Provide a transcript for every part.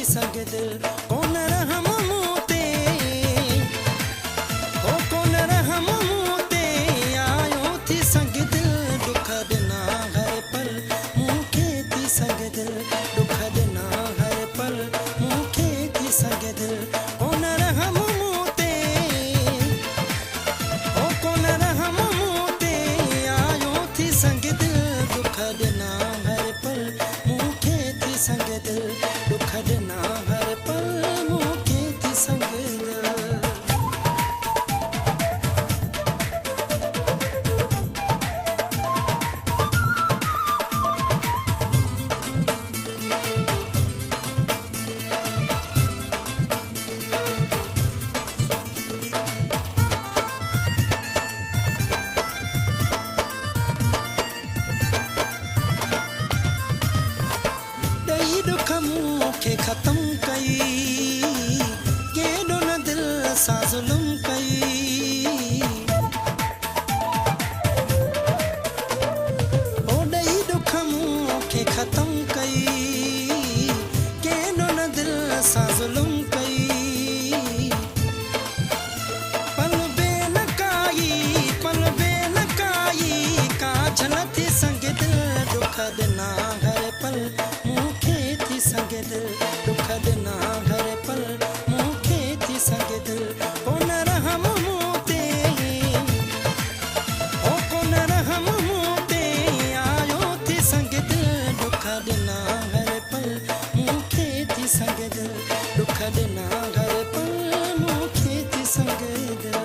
थी संग दिल कोन रहम मूते ओ कोन रहम मूते आयो थी संग दिल दुख दिना हर पल मूंखे थी संग दिल दुख दिना हर पल मूंखे थी संग दिल कोन रहम मूते ओ कोन रहम मूते आयो थी संग दिल दुख दिना हर पल मूंखे थी संग दिल दुख दिना हर पल मूंखे थी संग दिल दुख मूंखे ख़त्म कई केॾो न दिल सां ज़ुल्म कई ओ ॾेई दुख मूंखे ख़त्म कई केॾो न दिल सां ज़ुल्म कई पल बे न काई काजल थी संग दिल दुख दिना हर पल मूंखे थी संग दिल दुख दिना हर पल मूंखे थी संग दिल कोन रहम मूते ओ कोन रहम मूते आयो थी संग दिल दुख दिना हर पल मूंखे थी संग दिल दुख दिना हर पल मूंखे थी संग दिल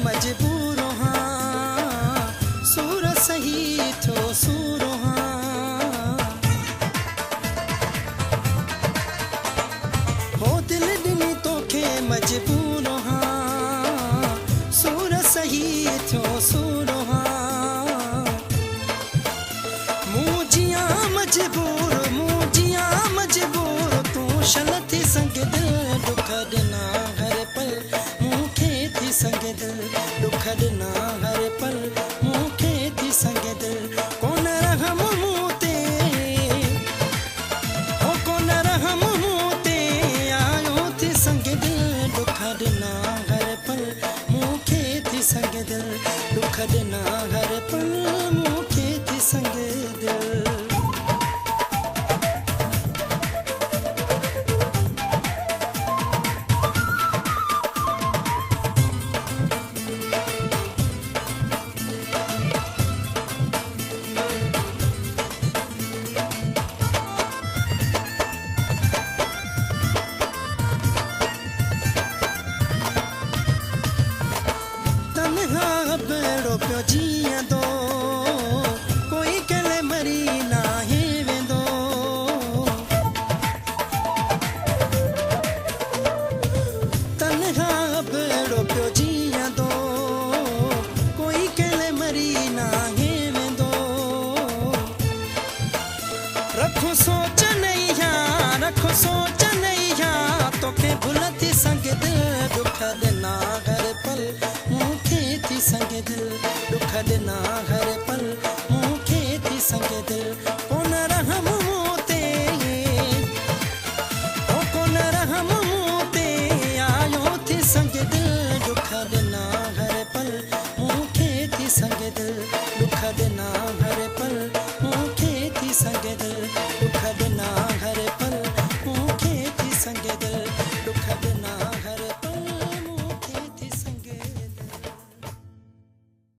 मजबूर हाँ सूर सही थो सूर हाँ हो दिल ॾिनी तोखे मजबूर हाँ सूर सही थो सूर हाँ मूं जियां मजबूर तूं शल थी संग दिल दुख ॾिना हर पल मूंखे थी संग दिल दुख ॾिना हर पल मूंखे थी संग दिल कोन रहम मूते ओ कोन रहम मूते आयो थी संग दिल दुख ॾिना हर पल मूंखे थी संग दिल दुख ॾिना हर पल मूंखे थी संग दिल बेड़ो पियो जीअंदो कोई कले मरी नाहे वेंदो तन्हा बेड़ो पियो जीअंदो कोई कले मरी नाहे वेंदो रखो सोच नैया तोखे भुल थी संग दिल दुख ॾिना हर पल मूंखे थी संग दिल दुख ॾिना हर पल मूंखे थी संग दिल